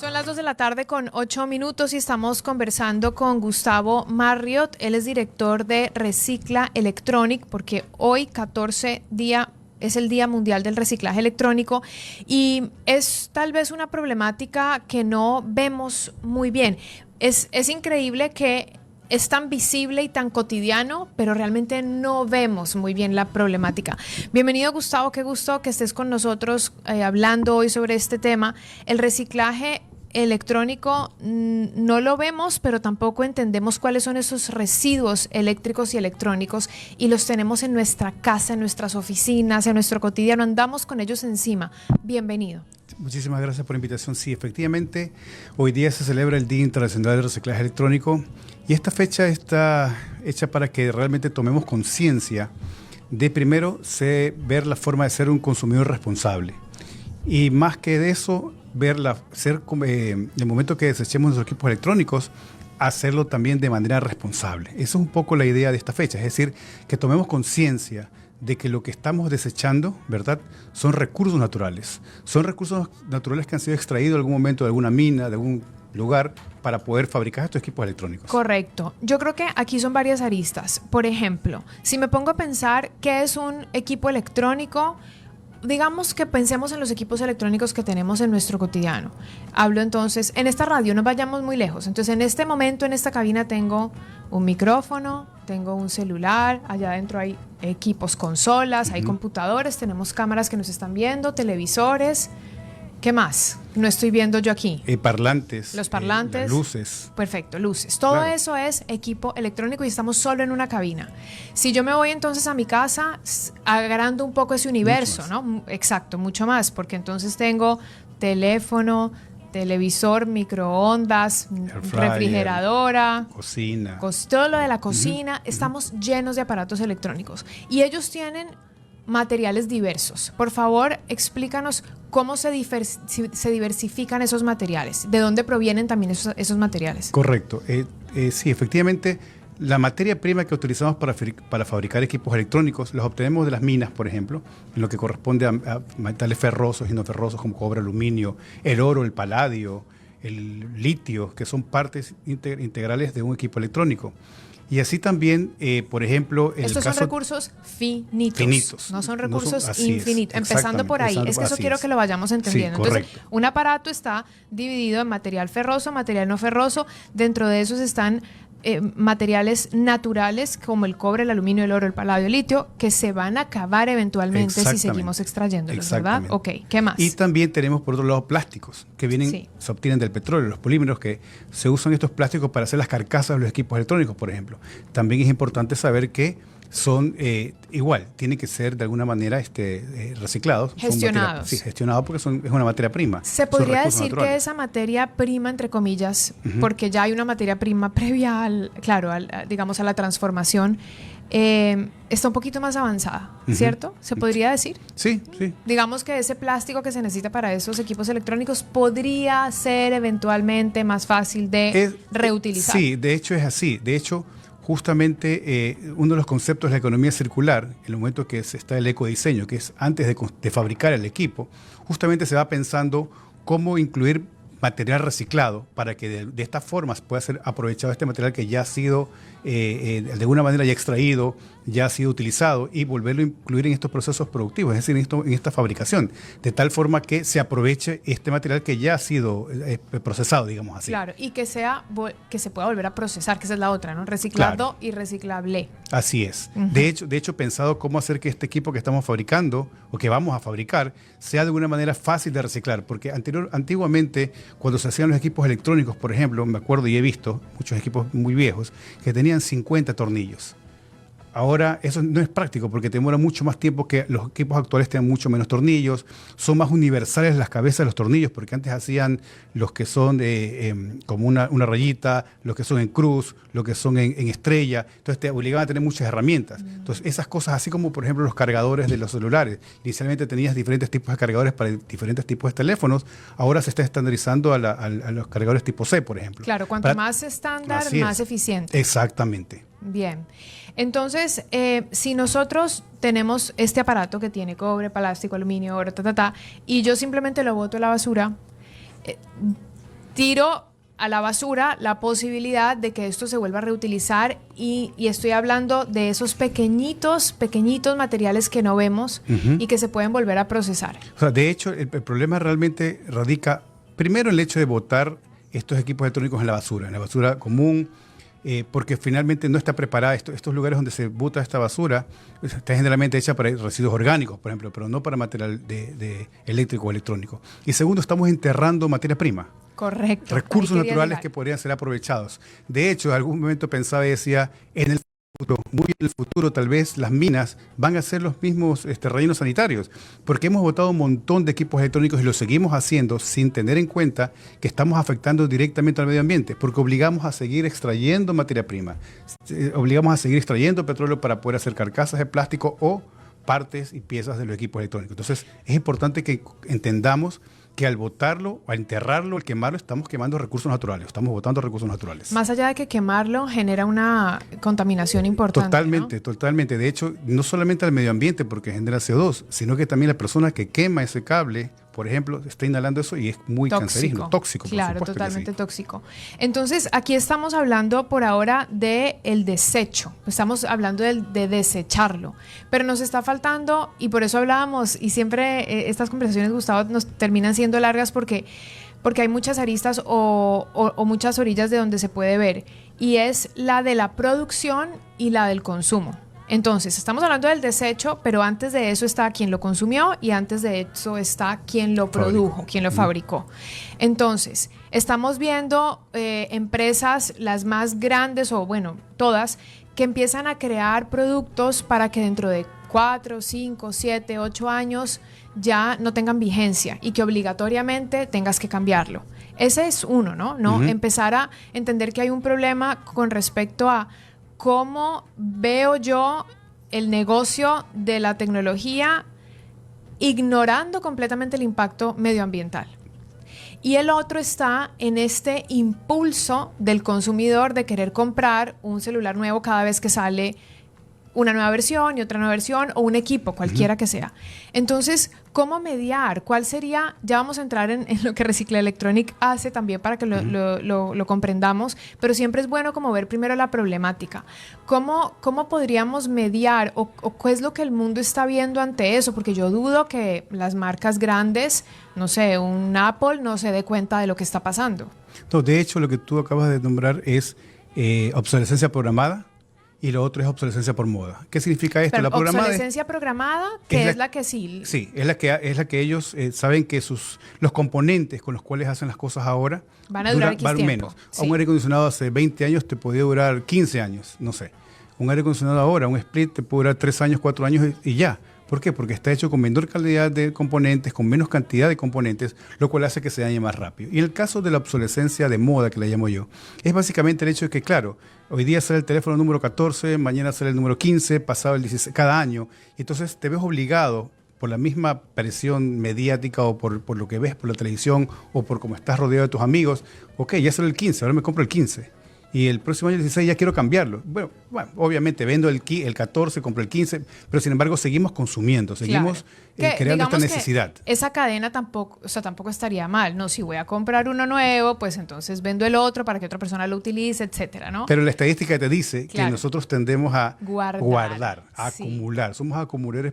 Son las 2 de la tarde con 8 minutos y estamos conversando con Gustavo Marriott. Él es director de Recicla Electronic, porque hoy, 14 día, es el Día Mundial del Reciclaje Electrónico y es tal vez una problemática que no vemos muy bien. Es increíble que es tan visible y tan cotidiano, pero realmente no vemos muy bien la problemática. Bienvenido, Gustavo, qué gusto que estés con nosotros hablando hoy sobre este tema. El reciclaje electrónico no lo vemos, pero tampoco entendemos cuáles son esos residuos eléctricos y electrónicos y los tenemos en nuestra casa, en nuestras oficinas, en nuestro cotidiano, andamos con ellos encima. Bienvenido. Muchísimas gracias por la invitación. Sí, efectivamente, hoy día se celebra el Día Internacional del Reciclaje Electrónico y esta fecha está hecha para que realmente tomemos conciencia de, primero, ver la forma de ser un consumidor responsable y más que de eso, el momento que desechemos nuestros equipos electrónicos, hacerlo también de manera responsable. Esa es un poco la idea de esta fecha, es decir, que tomemos conciencia de que lo que estamos desechando, ¿verdad?, son recursos naturales. Son recursos naturales que han sido extraídos en algún momento de alguna mina, de algún lugar, para poder fabricar estos equipos electrónicos. Correcto. Yo creo que aquí son varias aristas. Por ejemplo, si me pongo a pensar qué es un equipo electrónico, digamos que pensemos en los equipos electrónicos que tenemos en nuestro cotidiano. Hablo entonces, en esta radio, no vayamos muy lejos. Entonces, en este momento, en esta cabina tengo un micrófono, tengo un celular, allá adentro hay equipos, consolas, hay computadores, tenemos cámaras que nos están viendo, televisores. ¿Qué más? No estoy viendo yo aquí. Parlantes. Los parlantes. Luces. Perfecto, luces. Todo claro. Eso es equipo electrónico y estamos solo en una cabina. Si yo me voy entonces a mi casa, agrando un poco ese universo, ¿no? Exacto, mucho más, porque entonces tengo teléfono, televisor, microondas, refrigeradora, cocina. Todo lo de la cocina. Estamos llenos de aparatos electrónicos. Y ellos tienen materiales diversos. Por favor, explícanos cómo se diversifican esos materiales, de dónde provienen también esos materiales. Correcto. Sí, efectivamente, la materia prima que utilizamos para fabricar equipos electrónicos los obtenemos de las minas, por ejemplo, en lo que corresponde a metales ferrosos y no ferrosos como cobre, aluminio, el oro, el paladio, el litio, que son partes integrales de un equipo electrónico. Y así también, por ejemplo... Estos son recursos finitos. No son recursos infinitos. Empezando por ahí. Es que eso quiero que lo vayamos entendiendo. Sí, entonces, un aparato está dividido en material ferroso, material no ferroso. Dentro de esos están materiales naturales como el cobre, el aluminio, el oro, el paladio, el litio, que se van a acabar eventualmente si seguimos extrayéndolos, ¿verdad? Ok, ¿qué más? Y también tenemos, por otro lado, plásticos que se obtienen del petróleo, los polímeros, que se usan estos plásticos para hacer las carcasas de los equipos electrónicos, por ejemplo. También es importante saber que son tienen que ser de alguna manera reciclados. Gestionados. Gestionados porque es una materia prima. Se podría decir naturales. Que esa materia prima, entre comillas, porque ya hay una materia prima previa digamos a la transformación, está un poquito más avanzada, ¿cierto? ¿Se podría decir? Sí. Digamos que ese plástico que se necesita para esos equipos electrónicos podría ser eventualmente más fácil de reutilizar. Sí, de hecho es así. De hecho, justamente uno de los conceptos de la economía circular, en el momento que está el ecodiseño, que es antes de fabricar el equipo, justamente se va pensando cómo incluir material reciclado para que de esta forma pueda ser aprovechado este material que ya ha sido de alguna manera ya extraído, ya ha sido utilizado, y volverlo a incluir en estos procesos productivos, es decir, en esta fabricación, de tal forma que se aproveche este material que ya ha sido procesado, digamos así. Claro, y que se pueda volver a procesar, que esa es la otra, ¿no? Reciclado y reciclable. Así es. De hecho, pensado cómo hacer que este equipo que estamos fabricando o que vamos a fabricar sea de alguna manera fácil de reciclar, porque antiguamente, cuando se hacían los equipos electrónicos, por ejemplo, me acuerdo y he visto muchos equipos muy viejos que tenían 50 tornillos. Ahora eso no es práctico porque te demora mucho más tiempo, que los equipos actuales tengan mucho menos tornillos, son más universales las cabezas de los tornillos, porque antes hacían los que son como una rayita, los que son en cruz, los que son en estrella, entonces te obligaban a tener muchas herramientas. Entonces esas cosas, así como por ejemplo los cargadores de los celulares, inicialmente tenías diferentes tipos de cargadores para diferentes tipos de teléfonos, ahora se está estandarizando a los cargadores tipo C, por ejemplo. Claro, cuanto más estándar, más eficiente. Exactamente. Bien, entonces si nosotros tenemos este aparato que tiene cobre, plástico, aluminio, oro, y yo simplemente lo boto a la basura, tiro a la basura la posibilidad de que esto se vuelva a reutilizar y estoy hablando de esos pequeñitos materiales que no vemos y que se pueden volver a procesar. O sea, de hecho, el problema realmente radica primero en el hecho de botar estos equipos electrónicos en la basura común, porque finalmente no está preparada. Estos lugares donde se bota esta basura está generalmente hecha para residuos orgánicos, por ejemplo, pero no para material de eléctrico o electrónico. Y segundo, estamos enterrando materia prima. Correcto. Recursos naturales que podrían ser aprovechados. De hecho, en algún momento pensaba y decía, en el futuro, muy en el futuro, tal vez las minas van a ser los mismos rellenos sanitarios, porque hemos botado un montón de equipos electrónicos y lo seguimos haciendo sin tener en cuenta que estamos afectando directamente al medio ambiente, porque obligamos a seguir extrayendo materia prima, obligamos a seguir extrayendo petróleo para poder hacer carcasas de plástico o partes y piezas de los equipos electrónicos. Entonces, es importante que entendamos que al botarlo, al enterrarlo, al quemarlo, estamos quemando recursos naturales, estamos botando recursos naturales. Más allá de que quemarlo genera una contaminación importante. Totalmente, ¿no? Totalmente. De hecho, no solamente al medio ambiente porque genera CO2, sino que también la persona que quema ese cable, por ejemplo, está inhalando eso y es muy cancerígeno, tóxico. Claro, por supuesto, totalmente tóxico. Entonces, aquí estamos hablando por ahora del desecho, estamos hablando de desecharlo, pero nos está faltando, y por eso hablábamos, y siempre estas conversaciones, Gustavo, nos terminan siendo largas porque hay muchas aristas o muchas orillas de donde se puede ver, y es la de la producción y la del consumo. Entonces, estamos hablando del desecho, pero antes de eso está quien lo consumió y antes de eso está quien lo produjo, quien lo fabricó. Entonces, estamos viendo empresas, las más grandes o bueno, todas, que empiezan a crear productos para que dentro de 4, 5, 7, 8 años ya no tengan vigencia y que obligatoriamente tengas que cambiarlo. Ese es uno, ¿no? Empezar a entender que hay un problema con respecto a cómo veo yo el negocio de la tecnología ignorando completamente el impacto medioambiental. Y el otro está en este impulso del consumidor de querer comprar un celular nuevo cada vez que sale una nueva versión y otra nueva versión o un equipo, cualquiera que sea. Entonces, ¿cómo mediar? ¿Cuál sería? Ya vamos a entrar en lo que Recicla Electronic hace también para que lo comprendamos, pero siempre es bueno como ver primero la problemática. ¿Cómo podríamos mediar o qué es lo que el mundo está viendo ante eso? Porque yo dudo que las marcas grandes, no sé, un Apple no se dé cuenta de lo que está pasando. No, de hecho, lo que tú acabas de nombrar es obsolescencia programada. Y lo otro es obsolescencia por moda. ¿Qué significa esto? Pero la programada obsolescencia programada, que es la que sí. Sí, es la que ellos saben que los componentes con los cuales hacen las cosas ahora van a durar van menos. Sí. Un aire acondicionado hace 20 años te podía durar 15 años, no sé. Un aire acondicionado ahora, un split, te puede durar 3 años, 4 años y ya. ¿Por qué? Porque está hecho con menor calidad de componentes, con menos cantidad de componentes, lo cual hace que se dañe más rápido. Y en el caso de la obsolescencia de moda, que la llamo yo, es básicamente el hecho de que, claro, hoy día sale el teléfono número 14, mañana sale el número 15, pasado el 16, cada año. Y entonces te ves obligado por la misma presión mediática o por lo que ves por la televisión o por cómo estás rodeado de tus amigos. Ok, ya salió el 15, ahora me compro el 15. Y el próximo año el 16 ya quiero cambiarlo. Bueno, obviamente vendo el 14, compro el 15, pero sin embargo seguimos consumiendo, seguimos creando esta necesidad. Esa cadena tampoco estaría mal, ¿no? Si voy a comprar uno nuevo, pues entonces vendo el otro para que otra persona lo utilice, etcétera, ¿no? Pero la estadística te dice que nosotros tendemos a guardar, a sí. acumular. Somos acumuladores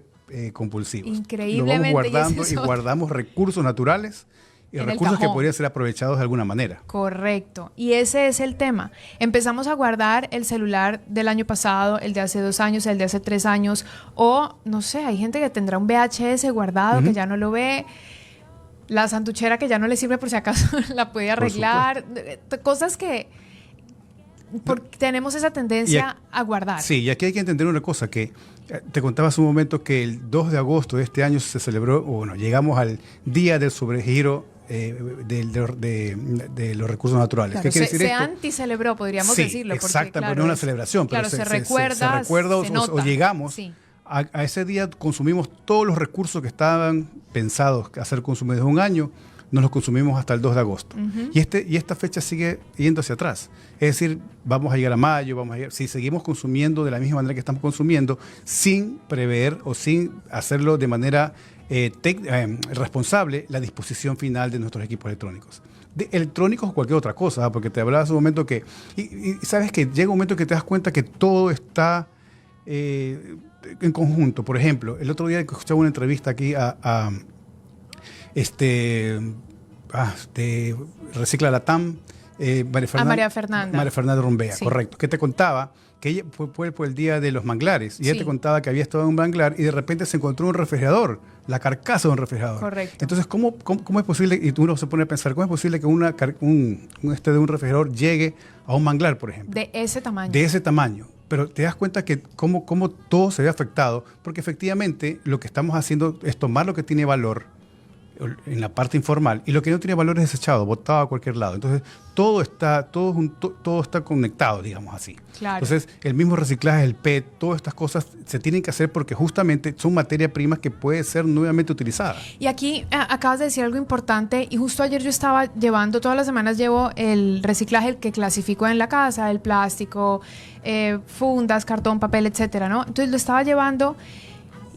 compulsivos. Increíblemente. Lo vamos guardando y guardamos recursos naturales y recursos que podrían ser aprovechados de alguna manera. Correcto. Y ese es el tema. Empezamos a guardar el celular del año pasado, el de hace 2 años, el de hace 3 años, o no sé, hay gente que tendrá un VHS guardado que ya no lo ve, la santuchera que ya no le sirve por si acaso la puede arreglar, cosas que tenemos esa tendencia a guardar. Sí, y aquí hay que entender una cosa, que te contaba hace un momento que el 2 de agosto de este año se celebró, llegamos al Día del Sobregiro de los recursos naturales. Claro, ¿Qué quiere decir se esto? anticelebró, podríamos decirlo. Exacto, porque, claro, no es una celebración, claro, pero se recuerda se nota. O llegamos a ese día, consumimos todos los recursos que estaban pensados a ser consumidos en un año, nos los consumimos hasta el 2 de agosto. Y esta fecha sigue yendo hacia atrás. Es decir, vamos a llegar a mayo, si seguimos consumiendo de la misma manera que estamos consumiendo, sin prever o sin hacerlo de manera responsable, la disposición final de nuestros equipos electrónicos. de electrónicos o cualquier otra cosa, porque te hablaba hace un momento que, y sabes que llega un momento que te das cuenta que todo está en conjunto. Por ejemplo, el otro día escuchaba una entrevista aquí de Recicla Latam, María Fernanda. María Fernanda Rumbea, Sí. correcto, que te contaba que ella fue por el día de los manglares y ella Sí. te contaba que había estado en un manglar y de repente se encontró un refrigerador, la carcasa de un refrigerador. Correcto. Entonces, ¿cómo es posible? Y uno se pone a pensar, ¿cómo es posible que un de un refrigerador llegue a un manglar, por ejemplo? De ese tamaño. De ese tamaño. Pero te das cuenta que cómo todo se ve afectado, porque efectivamente lo que estamos haciendo es tomar lo que tiene valor en la parte informal y lo que no tiene valor es desechado, botado a cualquier lado. Entonces, todo está conectado, digamos así. Claro. Entonces, el mismo reciclaje, el PET, todas estas cosas se tienen que hacer porque justamente son materia primas que puede ser nuevamente utilizada. Y aquí acabas de decir algo importante y justo ayer yo estaba llevando, todas las semanas llevo el reciclaje, el que clasifico en la casa, el plástico, fundas, cartón, papel, etcétera, ¿no? Entonces lo estaba llevando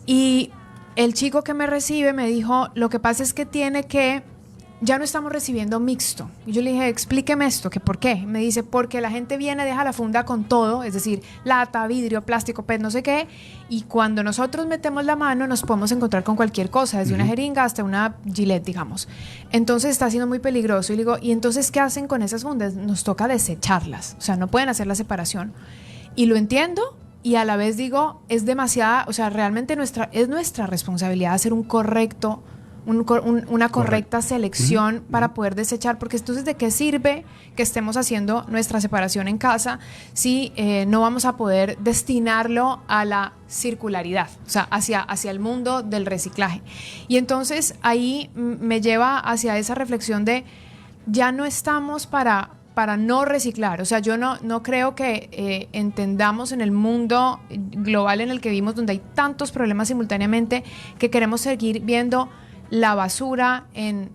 y el chico que me recibe me dijo, lo que pasa es que ya no estamos recibiendo mixto. Y yo le dije, explíqueme esto, que por qué. Me dice, porque la gente viene, deja la funda con todo, es decir, lata, vidrio, plástico, PET, no sé qué, y cuando nosotros metemos la mano nos podemos encontrar con cualquier cosa, desde una jeringa hasta una Gillette, digamos. Entonces está siendo muy peligroso. Y le digo, ¿y entonces qué hacen con esas fundas? Nos toca desecharlas, o sea, no pueden hacer la separación. Y lo entiendo, y a la vez digo, es demasiada, o sea, realmente es nuestra responsabilidad hacer una correcta selección para poder desechar, porque entonces ¿de qué sirve que estemos haciendo nuestra separación en casa si no vamos a poder destinarlo a la circularidad, o sea, hacia el mundo del reciclaje? Y entonces ahí me lleva hacia esa reflexión de ya no estamos para no reciclar. O sea, yo no creo que entendamos en el mundo global en el que vivimos, donde hay tantos problemas simultáneamente, que queremos seguir viendo la basura en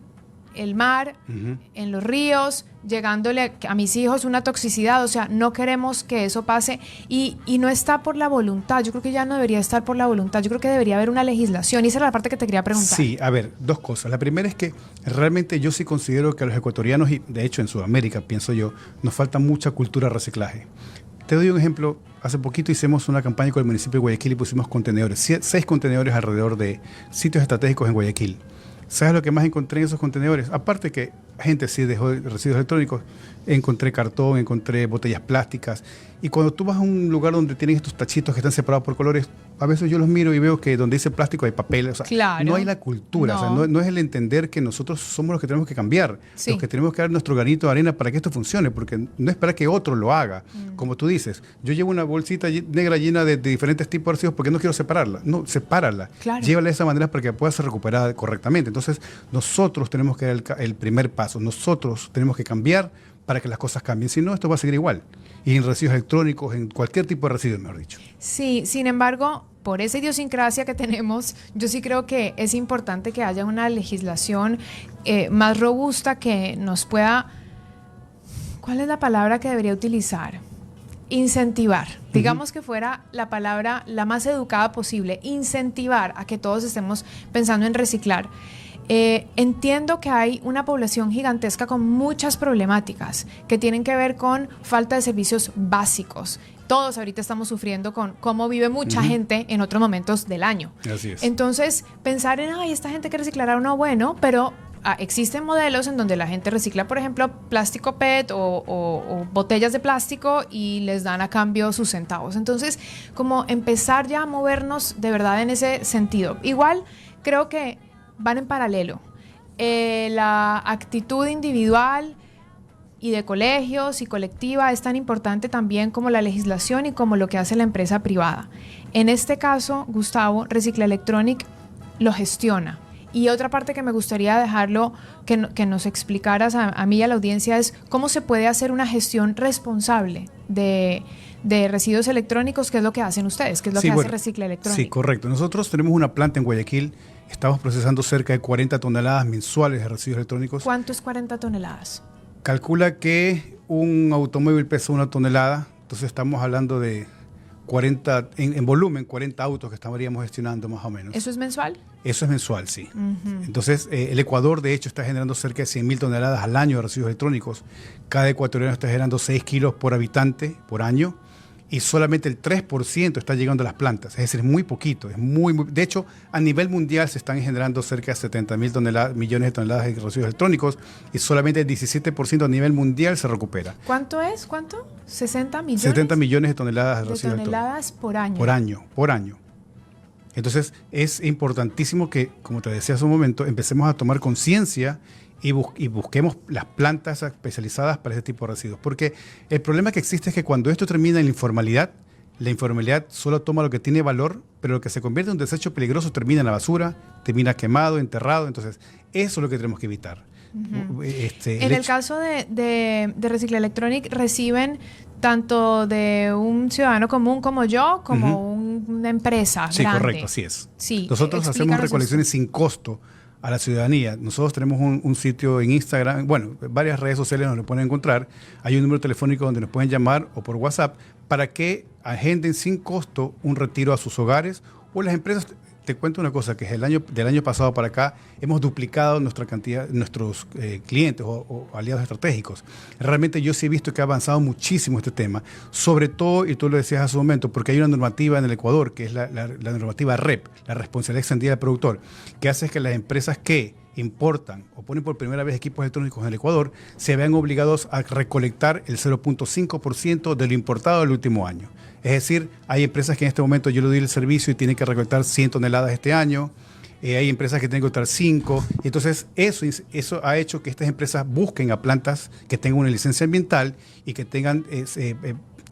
el mar, en los ríos, llegándole a mis hijos una toxicidad. O sea, no queremos que eso pase y no está por la voluntad. Yo creo que ya no debería estar por la voluntad. Yo creo que debería haber una legislación y esa era la parte que te quería preguntar. Sí, a ver, dos cosas. La primera es que realmente yo sí considero que a los ecuatorianos, y de hecho en Sudamérica, pienso yo, nos falta mucha cultura de reciclaje. Te doy un ejemplo. Hace poquito hicimos una campaña con el municipio de Guayaquil y pusimos contenedores, 6 contenedores alrededor de sitios estratégicos en Guayaquil. ¿Sabes lo que más encontré en esos contenedores? Aparte que gente sí dejó residuos electrónicos, encontré cartón, encontré botellas plásticas. Y cuando tú vas a un lugar donde tienen estos tachitos que están separados por colores, a veces yo los miro y veo que donde dice plástico hay papel. O sea, claro. No hay la cultura. No. O sea, no es el entender que nosotros somos los que tenemos que cambiar, Sí. los que tenemos que dar nuestro granito de arena para que esto funcione, porque no es para que otro lo haga. Como tú dices, yo llevo una bolsita negra llena de diferentes tipos de residuos porque no quiero separarla. No, sepárala. Claro. Llévala de esa manera para que pueda ser recuperada correctamente. Entonces, nosotros tenemos que dar el primer paso. Nosotros tenemos que cambiar para que las cosas cambien. Si no, esto va a seguir igual. Y en residuos electrónicos, en cualquier tipo de residuos, mejor dicho. Sí, sin embargo, por esa idiosincrasia que tenemos, yo sí creo que es importante que haya una legislación más robusta que nos pueda... ¿Cuál es la palabra que debería utilizar? Incentivar. Digamos que fuera la palabra la más educada posible. Incentivar a que todos estemos pensando en reciclar. Entiendo que hay una población gigantesca con muchas problemáticas que tienen que ver con falta de servicios básicos. Todos ahorita estamos sufriendo con cómo vive mucha gente en otros momentos del año. Así es. Entonces, pensar en, esta gente que reciclará o no, bueno, pero existen modelos en donde la gente recicla, por ejemplo, plástico PET o botellas de plástico y les dan a cambio sus centavos. Entonces, como empezar ya a movernos de verdad en ese sentido. Igual, creo que van en paralelo. La actitud individual y de colegios y colectiva es tan importante también como la legislación y como lo que hace la empresa privada. En este caso, Gustavo, Recicla Electronic lo gestiona. Y otra parte que me gustaría dejarlo, que nos explicaras a mí y a la audiencia, es cómo se puede hacer una gestión responsable de residuos electrónicos, que es lo que hacen ustedes, que es lo que hace Recicla Electronic. Sí, correcto. Nosotros tenemos una planta en Guayaquil, estamos procesando cerca de 40 toneladas mensuales de residuos electrónicos. ¿Cuánto es 40 toneladas? Calcula que un automóvil pesa 1 tonelada, entonces estamos hablando de en volumen, 40 autos que estaríamos gestionando más o menos. ¿Eso es mensual? Eso es mensual, sí. Entonces, el Ecuador, de hecho, está generando cerca de 100.000 toneladas al año de residuos electrónicos. Cada ecuatoriano está generando 6 kilos por habitante por año y solamente el 3% está llegando a las plantas. Es decir, es muy poquito. De hecho, a nivel mundial se están generando cerca de 70.000 millones de toneladas de residuos electrónicos y solamente el 17% a nivel mundial se recupera. ¿Cuánto es? ¿Cuánto? ¿60 millones? 70 millones de toneladas de residuos toneladas por año. Por año. Entonces, es importantísimo que, como te decía hace un momento, empecemos a tomar conciencia y busquemos las plantas especializadas para este tipo de residuos. Porque el problema que existe es que cuando esto termina en la informalidad solo toma lo que tiene valor, pero lo que se convierte en un desecho peligroso termina en la basura, termina quemado, enterrado. Entonces, eso es lo que tenemos que evitar. En el caso de Recicla Electronic, reciben tanto de un ciudadano común como yo, como una empresa sí, grande. Correcto, así es. Sí, nosotros hacemos recolecciones sin costo a la ciudadanía. Nosotros tenemos un sitio en Instagram, bueno, varias redes sociales donde nos pueden encontrar. Hay un número telefónico donde nos pueden llamar o por WhatsApp para que agenden sin costo un retiro a sus hogares o las empresas. Te cuento una cosa, que es del año pasado para acá hemos duplicado nuestra cantidad, nuestros clientes o aliados estratégicos. Realmente yo sí he visto que ha avanzado muchísimo este tema, sobre todo, y tú lo decías hace un momento, porque hay una normativa en el Ecuador, que es la normativa REP, la responsabilidad extendida del productor, que hace que las empresas que importan o ponen por primera vez equipos electrónicos en el Ecuador se vean obligados a recolectar el 0.5% de lo importado del último año. Es decir, hay empresas que en este momento yo le doy el servicio y tienen que recolectar 100 toneladas este año. Hay empresas que tienen que recolectar 5. Entonces, eso ha hecho que estas empresas busquen a plantas que tengan una licencia ambiental y que tengan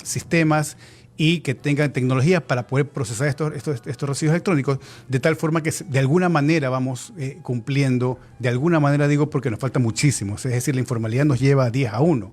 sistemas y que tengan tecnologías para poder procesar estos residuos electrónicos, de tal forma que de alguna manera vamos cumpliendo, de alguna manera digo porque nos falta muchísimo, es decir, la informalidad nos lleva a 10-1,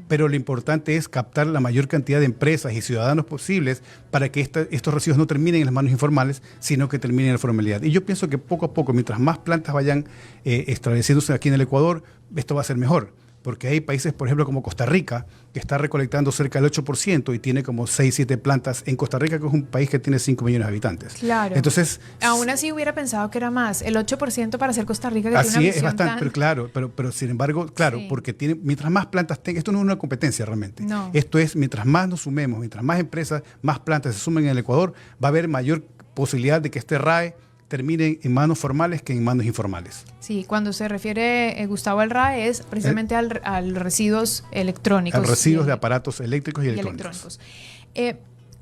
pero lo importante es captar la mayor cantidad de empresas y ciudadanos posibles para que estos residuos no terminen en las manos informales, sino que terminen en la formalidad. Y yo pienso que poco a poco, mientras más plantas vayan estableciéndose aquí en el Ecuador, esto va a ser mejor. Porque hay países, por ejemplo, como Costa Rica, que está recolectando cerca del 8% y tiene como 6-7 plantas en Costa Rica, que es un país que tiene 5 millones de habitantes. Claro. Entonces, aún así hubiera pensado que era más. El 8% para ser Costa Rica, que así tiene una es bastante, pero claro, pero sin embargo, claro, sí. Porque mientras más plantas tenga, esto no es una competencia realmente. No. Esto es, mientras más nos sumemos, mientras más empresas, más plantas se sumen en el Ecuador, va a haber mayor posibilidad de que este RAE terminen en manos formales que en manos informales. Sí, cuando se refiere, Gustavo, al RAE es precisamente al residuos electrónicos. A residuos de aparatos eléctricos y electrónicos.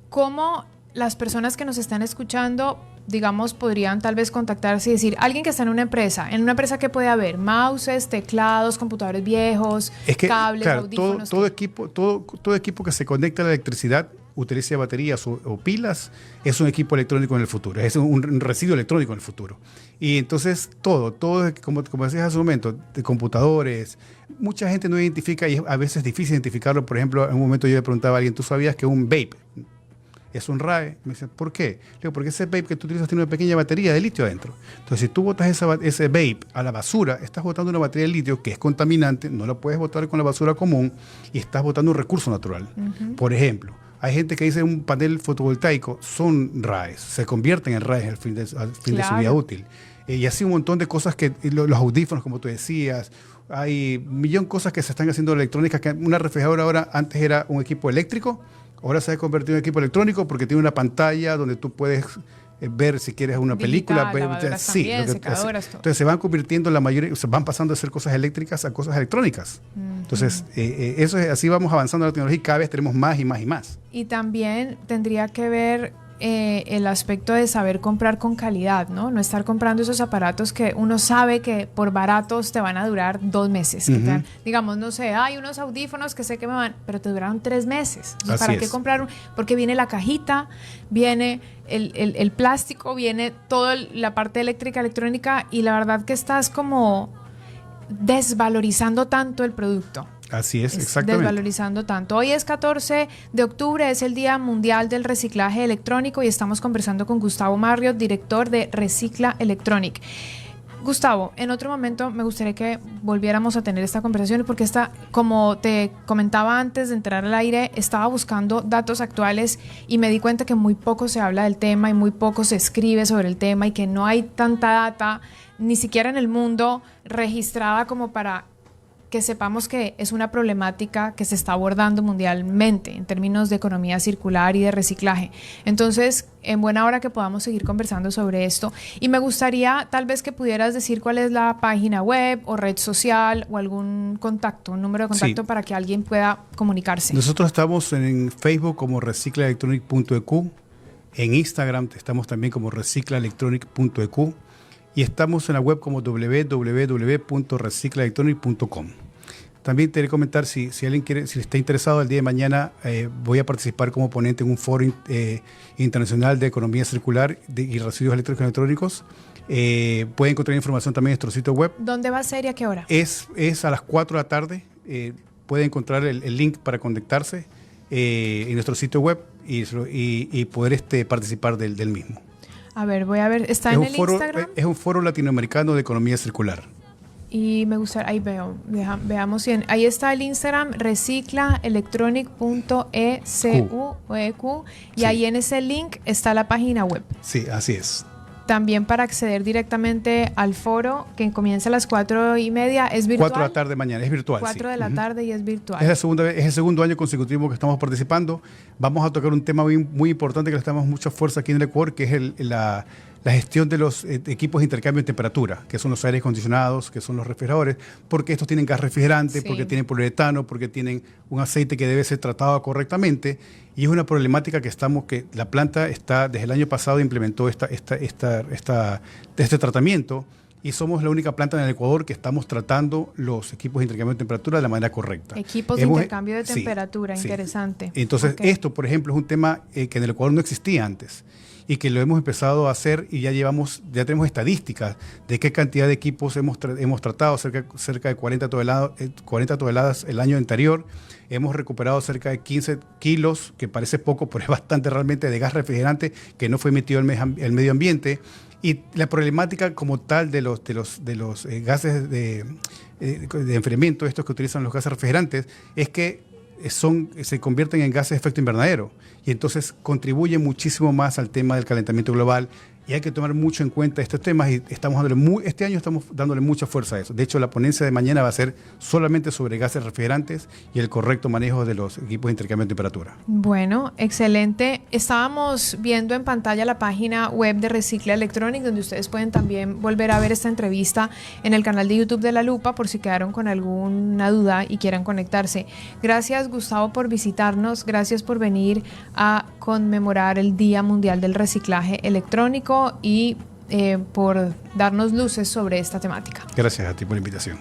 ¿Cómo las personas que nos están escuchando, digamos, podrían tal vez contactarse y decir, alguien que está en una empresa ¿qué puede haber? Mouses, teclados, computadores viejos, cables, claro, audífonos. Todo equipo que se conecta a la electricidad, utilice baterías o pilas, es un equipo electrónico en el futuro, es un residuo electrónico en el futuro. Y entonces todo, como decías hace un momento, de computadores, mucha gente no identifica y es a veces difícil identificarlo. Por ejemplo, en un momento yo le preguntaba a alguien, ¿tú sabías que un vape es un RAE? Me dice, ¿por qué? Le digo, porque ese vape que tú utilizas tiene una pequeña batería de litio adentro. Entonces, si tú botas ese vape a la basura, estás botando una batería de litio que es contaminante, no la puedes botar con la basura común y estás botando un recurso natural. Por ejemplo, hay gente que dice un panel fotovoltaico son RAEs, se convierten en RAEs al fin de su vida útil. Y así un montón de cosas que los audífonos, como tú decías, hay un millón de cosas que se están haciendo electrónicas, que una refrigeradora ahora antes era un equipo eléctrico, ahora se ha convertido en equipo electrónico porque tiene una pantalla donde tú puedes ver si quieres una película. Sí, entonces se van convirtiendo se van pasando de ser cosas eléctricas a cosas electrónicas. Entonces, eso es, así vamos avanzando en la tecnología y cada vez tenemos más y más y más. Y también tendría que ver el aspecto de saber comprar con calidad, ¿no? No estar comprando esos aparatos que uno sabe que por baratos te van a durar 2 meses. Digamos, no sé, hay unos audífonos que sé que me van, pero te duraron 3 meses. Entonces, ¿para qué comprar un? Porque viene la cajita, viene el plástico, viene toda la parte eléctrica, electrónica, y la verdad que estás como desvalorizando tanto el producto. Así es, exactamente. Desvalorizando tanto. Hoy es 14 de octubre, es el Día Mundial del Reciclaje Electrónico y estamos conversando con Gustavo Marriott, director de Recicla Electronic. Gustavo, en otro momento me gustaría que volviéramos a tener esta conversación porque como te comentaba antes de entrar al aire, estaba buscando datos actuales y me di cuenta que muy poco se habla del tema y muy poco se escribe sobre el tema y que no hay tanta data, ni siquiera en el mundo, registrada como para que sepamos que es una problemática que se está abordando mundialmente en términos de economía circular y de reciclaje. Entonces, en buena hora que podamos seguir conversando sobre esto. Y me gustaría tal vez que pudieras decir cuál es la página web o red social o algún contacto, un número de contacto para que alguien pueda comunicarse. Nosotros estamos en Facebook como reciclaelectronic.eq, en Instagram estamos también como reciclaelectronic.eq, y estamos en la web como www.reciclaelectronic.com. También te quería comentar, si alguien si está interesado, el día de mañana voy a participar como ponente en un foro internacional de economía circular y residuos eléctricos y electrónicos. Pueden encontrar información también en nuestro sitio web. ¿Dónde va a ser y a qué hora? Es a las 4 de la tarde. Pueden encontrar el link para conectarse en nuestro sitio web y poder participar del mismo. A ver, voy a ver, ¿está en el Instagram? Es un foro latinoamericano de economía circular. Y me gusta, ahí veo, veamos bien. Ahí está el Instagram, reciclaelectronic.ecu, y ahí en ese link está la página web. Sí, así es. También para acceder directamente al foro, que comienza a las 4:30, ¿es virtual? 4 de la tarde mañana, es virtual. 4 de la tarde y es virtual. Es el segundo año consecutivo que estamos participando. Vamos a tocar un tema muy importante que le damos mucha fuerza aquí en el Ecuador, que es la gestión de los equipos de intercambio de temperatura, que son los aires acondicionados, que son los refrigeradores, porque estos tienen gas refrigerante, porque tienen poliuretano, porque tienen un aceite que debe ser tratado correctamente. Y es una problemática que la planta desde el año pasado implementó este tratamiento, y somos la única planta en el Ecuador que estamos tratando los equipos de intercambio de temperatura de la manera correcta. Equipos de intercambio de temperatura, interesante. Entonces, esto, por ejemplo, es un tema que en el Ecuador no existía antes y que lo hemos empezado a hacer, y ya tenemos estadísticas de qué cantidad de equipos hemos tratado, cerca de 40 toneladas el año anterior. Hemos recuperado cerca de 15 kilos, que parece poco, pero es bastante realmente, de gas refrigerante que no fue emitido al medio ambiente. Y la problemática como tal de los gases de enfriamiento, estos que utilizan los gases refrigerantes, es que se convierten en gases de efecto invernadero, y entonces contribuyen muchísimo más al tema del calentamiento global, y hay que tomar mucho en cuenta estos temas, y este año estamos dándole mucha fuerza a eso. De hecho, la ponencia de mañana va a ser solamente sobre gases refrigerantes y el correcto manejo de los equipos de intercambio de temperatura. Bueno, excelente. Estábamos viendo en pantalla la página web de Recicla Electronic, donde ustedes pueden también volver a ver esta entrevista en el canal de YouTube de La Lupa, por si quedaron con alguna duda y quieran conectarse. Gracias, Gustavo, por visitarnos. Gracias por venir a conmemorar el Día Mundial del Reciclaje Electrónico y por darnos luces sobre esta temática. Gracias a ti por la invitación.